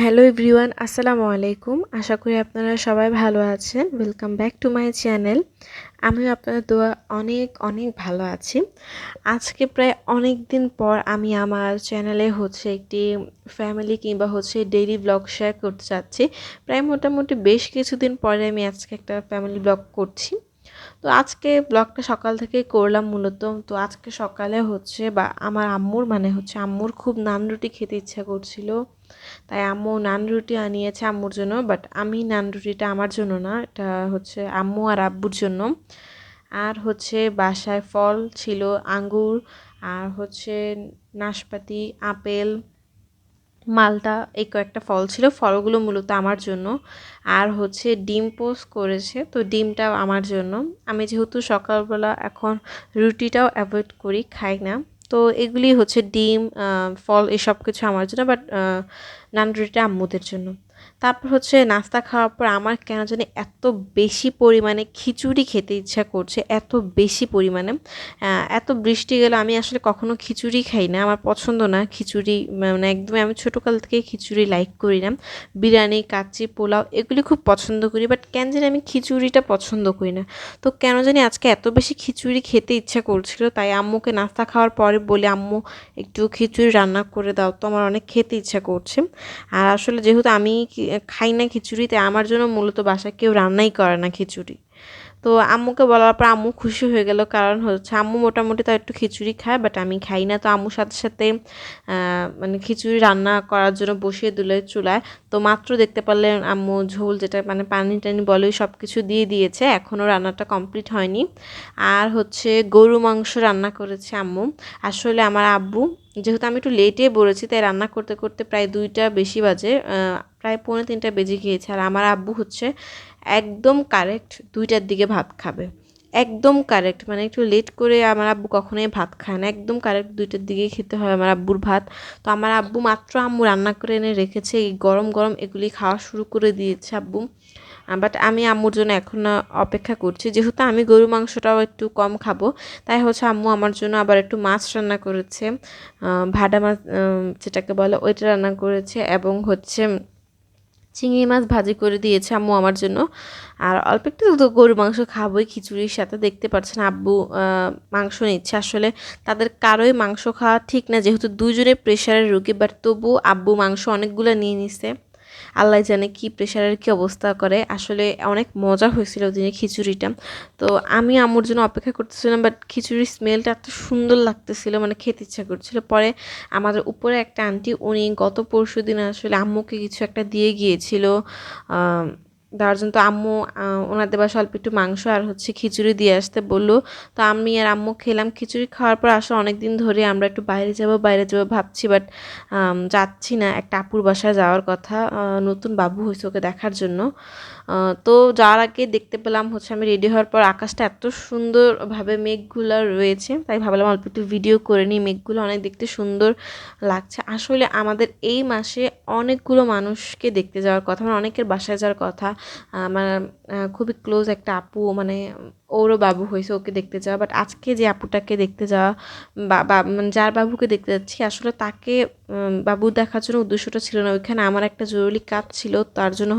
Hello everyone, আসসালামু আলাইকুম। আশা করি আপনারা সবাই ভালো আছেন। Welcome back to my channel. আমিও আপনাদের দোয়া অনেক অনেক ভালো আছি। আজকে প্রায় অনেক দিন পর আমি আমার চ্যানেলে একটি ফ্যামিলি কিংবা ডেইলি ব্লগ শেয়ার করতে চাচ্ছি। প্রায় মোটামুটি বেশ কিছুদিন পরে আমি আজকে একটা ফ্যামিলি ব্লগ করছি। তো আজকে ব্লগটা সকাল থেকেই করলাম মূলত। তো আজকে সকালে আমার আম্মুর খুব নান রুটি খেতে ইচ্ছা করছিল। তাই আম্মু নান রুটি আনিয়েছে আম্মুর জন্য, বাট আমি নান রুটিটা আমার জন্য না, এটা আম্মু আর আব্বুর জন্য। আর বাসায় ফল ছিল, আঙ্গুর আর নাশপাতি, আপেল, মালটা, এই কয়েকটা ফল ছিল। ফলগুলো মূলত আমার জন্য। আর ডিম পোস্ট করেছে, তো ডিমটাও আমার জন্য। আমি যেহেতু সকালবেলা এখন রুটিটাও অ্যাভয়েড করি, খাই না, তো এগুলি ডিম, ফল এসব কিছু আমার জন্য, বাট নান রুটিটা আম্মুদের জন্য। তারপর নাস্তা খাওয়ার পর আমার কেন জানি এত বেশি পরিমাণে খিচুড়ি খেতে ইচ্ছা করছে, এত বেশি পরিমাণে। এত বৃষ্টি গেলে আমি আসলে কখনো খিচুড়ি খাই না, আমার পছন্দ না খিচুড়ি, মানে একদমই আমি ছোটোকাল থেকে খিচুড়ি লাইক করি না। বিরিয়ানি, কাচ্চি, পোলাও এগুলি খুব পছন্দ করি, বাট কেন জানি আমি খিচুড়িটা পছন্দ করি না। তো কেন জানি আজকে এত বেশি খিচুড়ি খেতে ইচ্ছা করছিল, তাই আম্মুকে নাস্তা খাওয়ার পরে বলি, আম্মু একটু খিচুড়ি রান্না করে দাও তো, আমার অনেক খেতে ইচ্ছা করছে। আর আসলে যেহেতু আমি খাই না খিচুড়ি, তাই আমার জন্য মূলত বাসায় কেউ রান্নাই করে না খিচুড়ি। তো আম্মুকে বলার পর আম্মু খুশি হয়ে গেল, কারণ আম্মু মোটামুটি তাও একটু খিচুড়ি খায়, বাট আমি খাই না। তো আম্মুর সাথে সাথে মানে খিচুড়ি রান্না করার জন্য বসিয়ে দিলে চুলায়। তো মাত্র দেখতে পারলেন আম্মু ঝোল, যেটা মানে পানি টানি বলে, সব কিছু দিয়ে দিয়েছে, এখনও রান্নাটা কমপ্লিট হয়নি। আর গরু মাংস রান্না করেছে আম্মু। আসলে আমার আব্বু, যেহেতু আমি একটু লেটে বলেছি, তাই রান্না করতে করতে প্রায় 2টা বেশি বাজে, প্রায় 2:45 বেজে গিয়েছে। আর আমার আব্বু একদম কারেক্ট 2টার দিকে ভাত খাবে, একদম কারেক্ট, মানে একটু লেট করে আমার আব্বু কখনোই ভাত খায় না, একদম কারেক্ট 2টার দিকেই খেতে হয় আমার আব্বুর ভাত। তো আমার আব্বু মাত্র আম্মু রান্না করে এনে রেখেছে, এই গরম গরম এগুলি খাওয়া শুরু করে দিয়েছে আব্বু। বাট আমি আম্মুর জন্য এখন অপেক্ষা করছি, যেহেতু আমি গরু মাংসটাও একটু কম খাবো, তাই আম্মু আমার জন্য আবার একটু মাছ রান্না করেছে, ভাডা মাছ যেটাকে বলে, ওইটা রান্না করেছে, এবং চিংড়ি মাছ ভাজি করে দিয়েছে আম্মু আমার জন্য। আর অল্প একটু তো গরু মাংস খাবোই খিচুড়ির সাথে, দেখতে পাচ্ছেন আব্বু মাংস নিচ্ছে। আসলে তাদের কারোই মাংস খাওয়া ঠিক না, যেহেতু দুজনে প্রেশারের রোগী, বাট তবু আব্বু মাংস অনেকগুলো নিয়ে নিছে। আল্লাহ জানে কি প্রেশারের কি অবস্থা করে। আসলে অনেক মজা হয়েছিল দিনে খিচুড়িটা। তো আমি আম্মুর জন্য অপেক্ষা করতেছিলাম, বাট খিচুড়ির স্মেলটা এত সুন্দর লাগতেছিল, মানে খেতে ইচ্ছা করছিল। পরে আমাদের উপরে একটা আন্টি, উনি গত পরশুদিন আসলে আম্মুকে কিছু একটা দিয়ে গিয়েছিল দেওয়ার জন্য। তো আম্মু ওনাদের বাসায় অল্প একটু মাংস আর খিচুড়ি দিয়ে আসতে বললো। তো আমি আর আম্মু খেলাম। খিচুড়ি খাওয়ার পর আসলে অনেক দিন ধরে আমরা একটু বাইরে যাব ভাবছি, বাট যাচ্ছি না। একটা আপুর বাসায় যাওয়ার কথা, নতুন বাবু হয়েছে, ওকে দেখার জন্য। তো যাওয়ার আগে দেখতে পেলাম আমি রেডি হওয়ার পর আকাশটা এত সুন্দরভাবে মেঘগুলো রয়েছে, তাই ভাবলাম অল্প একটু ভিডিও করে নিই। মেঘগুলো অনেক দেখতে সুন্দর লাগছে। আসলে আমাদের এই মাসে অনেকগুলো মানুষকে দেখতে যাওয়ার কথা, মানে অনেকের বাসায় যাওয়ার কথা। আমার খুবই ক্লোজ একটা আপু, মানে ওরও বাবু হয়েছে, ওকে দেখতে যাওয়া। বাট আজকে যে আপুটাকে দেখতে যাওয়া, বা মানে যার বাবুকে দেখতে যাচ্ছি, আসলে তাকে বাবু দেখার জন্য উদ্দেশ্যটা ছিল না। ওইখানে আমার একটা জরুরি কাজ ছিল, তার জন্য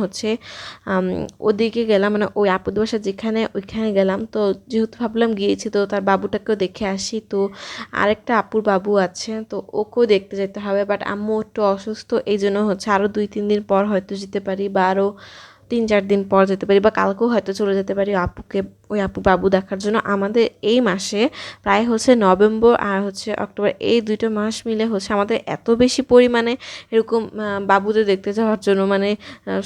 ওদিকে গেলাম, মানে ওই আপুদের বাসা যেখানে, ওইখানে গেলাম। তো যেহেতু ভাবলাম গিয়েছি, তো তার বাবুটাকেও দেখে আসি। তো আরেকটা আপুর বাবু আছে, তো ওকেও দেখতে যেতে হবে। বাট আম্মু একটু অসুস্থ, এই জন্য আরও 2-3 দিন পর হয়তো যেতে পারি, বা আরও 3-4 দিন পর যেতে পারি, বা কালকেও হয়তো চলে যেতে পারি ওই আপু বাবু দেখার জন্য। আমাদের এই মাসে প্রায় নভেম্বর আর অক্টোবর, এই 2টা মাস মিলে আমাদের এত বেশি পরিমাণে এরকম বাবুদের দেখতে যাওয়ার জন্য, মানে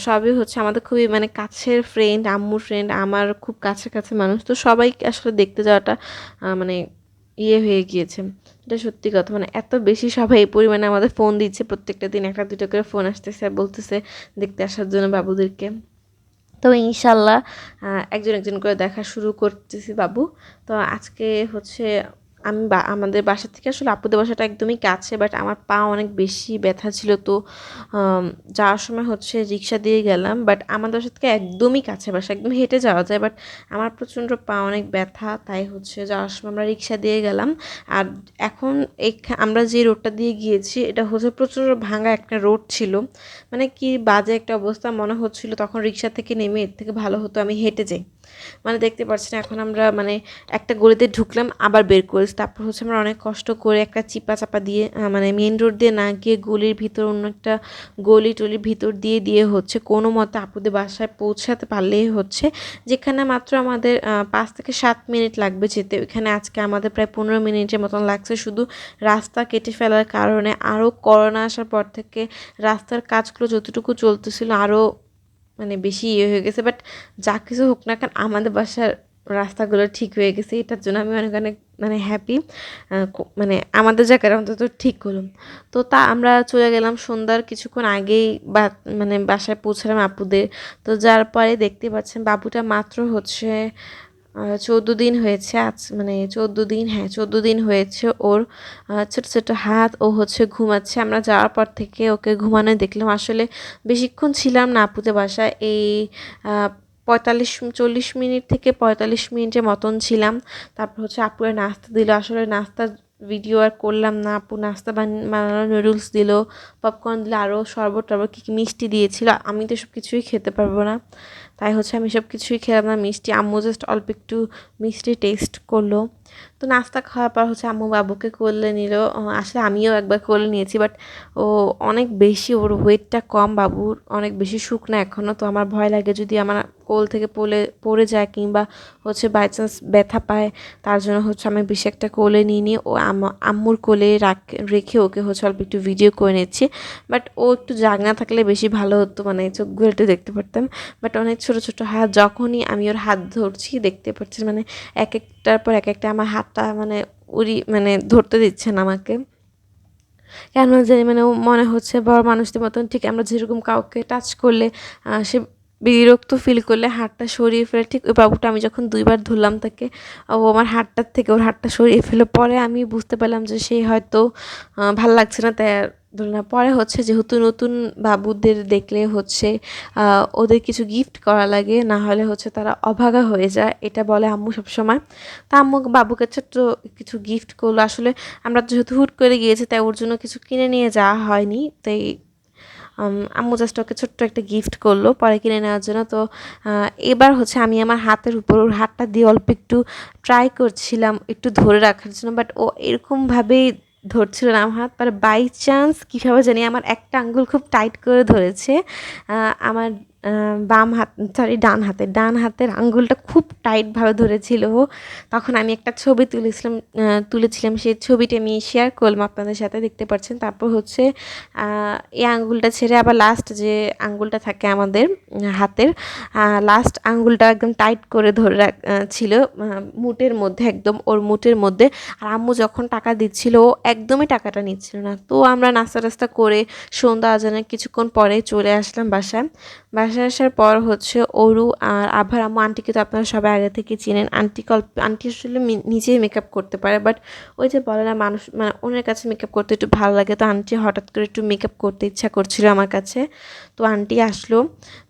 সবই আমাদের খুবই মানে কাছের ফ্রেন্ড, আম্মুর ফ্রেন্ড, আমার খুব কাছে কাছে মানুষ। তো সবাইকে আসলে দেখতে যাওয়াটা মানে হয়ে গিয়েছে। এটা সত্যি কথা, মানে এত বেশি সবাই এই পরিমাণে আমাদের ফোন দিচ্ছে, প্রত্যেকটা দিন 1-2টা করে ফোন আসতেছে আর বলতেছে দেখতে আসার জন্য বাবুদেরকে। তো ইনশাল্লাহ একজন একজন করে দেখা শুরু করতেছি বাবু। তো আজকে আমি আমাদের বাসা থেকে আসলে আপুদের বাসাটা একদমই কাছে, বাট আমার পা অনেক বেশি ব্যথা ছিল, তো যাওয়ার সময় হচ্ছে রিক্সা দিয়ে গেলাম। বাট আমাদের বাসা থেকে একদমই কাছে বাসা, একদম হেঁটে যাওয়া যায়, বাট আমার প্রচণ্ড পা অনেক ব্যথা, তাই হচ্ছে যাওয়ার সময় আমরা রিক্সা দিয়ে গেলাম। আর এখন আমরা যে রোডটা দিয়ে গিয়েছি এটা হচ্ছে প্রচণ্ড ভাঙা একটা রোড ছিল, মানে কি বাজে একটা অবস্থা মনে হচ্ছিল তখন। রিক্সা থেকে নেমে এর থেকে ভালো হতো আমি হেঁটে যাই। মানে দেখতে পাচ্ছেন এখন আমরা মানে একটা গলিতে ঢুকলাম আবার বের করেছি, তারপর হচ্ছে আমরা অনেক কষ্ট করে একটা চিপা চাপা দিয়ে মানে মেন রোড দিয়ে না গিয়ে গলির ভিতর অন্য একটা টলির ভিতর দিয়ে দিয়ে হচ্ছে কোনো মতে আপুদের বাসায় পৌঁছাতে পারলেই হচ্ছে, যেখানে মাত্র আমাদের 5 থেকে 7 মিনিট লাগবে যেতে, ওইখানে আজকে আমাদের প্রায় 15 মিনিটের মতন লাগছে, শুধু রাস্তা কেটে ফেলার কারণে। আরও করোনা আসার পর থেকে রাস্তার কাজগুলো যতটুকু চলতেছিল আরও মানে বেশি ইয়ে হয়ে গেছে, বাট যা কিছু হোক না কেন আমাদের বাসার রাস্তাগুলো ঠিক হয়ে গেছে, এটার জন্য আমি অনেক অনেক মানে হ্যাপি। মানে আমাদের জায়গার অন্তত ঠিক করলাম। তো তা আমরা চলে গেলাম সন্ধ্যার কিছুক্ষণ আগেই বা মানে বাসায় পৌঁছালাম আপুদের। তো যার পরে দেখতে পাচ্ছেন বাবুটা মাত্র হচ্ছে 14 দিন হয়েছে, আজ মানে 14 দিন, হ্যাঁ 14 দিন হয়েছে ওর। ছোট ছোট হাত, ও হচ্ছে ঘুমাচ্ছে। আমরা যাওয়ার পর থেকে ওকে ঘুমানো দেখলাম। আসলে বেশিক্ষণ ছিলাম না আপুদের বাসায়, এই 40 মিনিট থেকে 45 মিনিটের মতন ছিলাম। তারপর হচ্ছে আপুরে নাস্তা দিল, আসলে নাস্তার ভিডিও আর করলাম না। আপু নাস্তা বানানো নুডলস দিল, পপকর্ন দিল, আরও শরবত টরবত কী কী মিষ্টি দিয়েছিল। আমি তো সব কিছুই খেতে পারবো না, তাই হচ্ছে আমি সব কিছুই খেলাম না মিষ্টি। আম্মু জাস্ট অল্প একটু মিষ্টি টেস্ট করলো। তো নাস্তা খাওয়ার পর হচ্ছে আম্মু বাবুকে কোলে নিল। আসলে আমিও একবার কোলে নিয়েছি, বাট ও অনেক বেশি, ওর ওয়েটটা কম, বাবুর অনেক বেশি শুকনা এখনও। তো আমার ভয় লাগে যদি আমার কোল থেকে পড়ে যায় কিংবা হচ্ছে বাই চান্স ব্যথা পায়, তার জন্য হচ্ছে আমি বেশি একটা কোলে নিয়ে ও আম্মুর কোলে রেখে ওকে হচ্ছে অল্প একটু ভিডিও করে নিচ্ছি। বাট ও একটু জাগনা থাকলে বেশি ভালো হতো, মানে চোখগুলো একটু দেখতে পারতাম। বাট অনেক ছোট ছোট হাত, যখনই আমি ওর হাত ধরছি দেখতে পাচ্ছি মানে এক একটার পর এক একটা আমার হাতটা মানে মানে ধরতে দিচ্ছে না আমাকে, কেন জানি মানে ও মনে হচ্ছে বড় মানুষদের মতন, ঠিক আমরা যেরকম কাউকে টাচ করলে সে বিরক্ত ফিল করলে হাতটা সরিয়ে ফেলে, ঠিক ওই বাবুটা আমি যখন 2বার ধরলাম তাকে, ও আমার হাতটার থেকে ওর হাতটা সরিয়ে ফেলে। পরে আমি বুঝতে পারলাম যে সে হয়তো ভাল লাগছে না, তাই আর ধরল না। পরে হচ্ছে যেহেতু নতুন বাবুদের দেখলে হচ্ছে ওদের কিছু গিফট করা লাগে, না হলে হচ্ছে তারা অভাগা হয়ে যায়, এটা বলে আম্মু সবসময়। তা আম্মু বাবুকে ছোট্ট কিছু গিফট করলো। আসলে আমরা যেহেতু হুট করে গিয়েছি তাই ওর জন্য কিছু কিনে নিয়ে যাওয়া হয়নি, তাই আম্মু জাস্ট ওকে ছোট্ট একটা গিফট করলো পরে কিনে নেওয়ার জন্য। তো এবার হচ্ছে আমি আমার হাতের উপর ওর হাতটা দিয়ে অল্প একটু ট্রাই করছিলাম একটু ধরে রাখার জন্য, বাট ও এরকমভাবেই ধরছিল না আমার হাত। পরে বাই চান্স কীভাবে জানি আমার একটা আঙ্গুল খুব টাইট করে ধরেছে। আমার বাম হাত, সরি ডান হাতের আঙ্গুলটা খুব টাইটভাবে ধরেছিল ও। তখন আমি একটা ছবি তুলেছিলাম, সেই ছবিটি আমি শেয়ার করলাম আপনাদের সাথে, দেখতে পাচ্ছেন। তারপর হচ্ছে এই আঙ্গুলটা ছেড়ে আবার লাস্ট যে আঙ্গুলটা থাকে আমাদের হাতের, লাস্ট আঙ্গুলটা একদম টাইট করে ধরে ছিল মুটের মধ্যে, একদম ওর মুটের মধ্যে। আর আম্মু যখন টাকা দিচ্ছিল ও একদমই টাকাটা নিচ্ছিল না। তো আমরা নাস্তা টাস্তা করে সন্ধ্যা আজানের কিছুক্ষণ পরে চলে আসলাম বাসায়। বাসায় আসার পর হচ্ছে অরু আর আভার আম্মু, আন্টিকে তো আপনারা সবাই আগে থেকে চিনেন। আন্টি আসলে নিজেই মেকআপ করতে পারে, বাট ওই যে বলে না মানুষ মানে ওনার কাছে মেকআপ করতে একটু ভালো লাগে, তো আন্টি হঠাৎ করে একটু মেকআপ করতে ইচ্ছা করছিল আমার কাছে। তো আন্টি আসলো,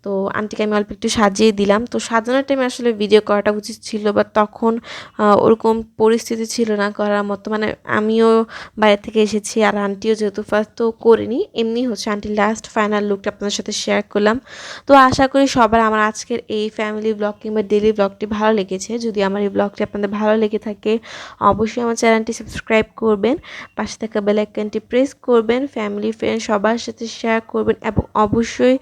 তো আন্টিকে আমি অল্প একটু সাজিয়ে দিলাম। তো সাজানোর টাইমে আসলে ভিডিও করাটা উচিত ছিল, বাট তখন ওরকম পরিস্থিতি ছিল না করার মতো, মানে আমিও বাইরে থেকে এসেছি আর আন্টিও যেহেতু ফার্স্ট, তো করিনি। এমনি হচ্ছে আন্টির লাস্ট ফাইনাল লুকটা আপনাদের সাথে শেয়ার করলাম। তো আশা করি সবার আমার আজকের এই ফ্যামিলি ব্লগ কিংবা ডেলি ব্লগটি ভালো লেগেছে। যদি আমার এই ব্লগটি আপনাদের ভালো লেগে থাকে অবশ্যই আমার চ্যানেলটি সাবস্ক্রাইব করবেন, পাশে থাকা বেল আইকনটি প্রেস করবেন, ফ্যামিলি ফ্রেন্ড সবার সাথে শেয়ার করবেন এবং অবশ্যই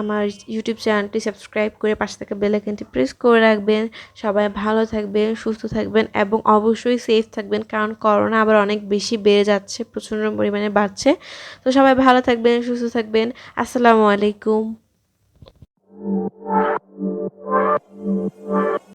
আমার ইউটিউব চ্যানেলটি সাবস্ক্রাইব করে পাশে থাকা বেল আইকনটি প্রেস করে রাখবেন। সবাই ভালো থাকবেন, সুস্থ থাকবেন এবং অবশ্যই সেফ থাকবেন, কারণ করোনা আবার অনেক বেশি বেড়ে যাচ্ছে, প্রচণ্ড পরিমাণে বাড়ছে। তো সবাই ভালো থাকবেন, সুস্থ থাকবেন। আসসালামু আলাইকুম।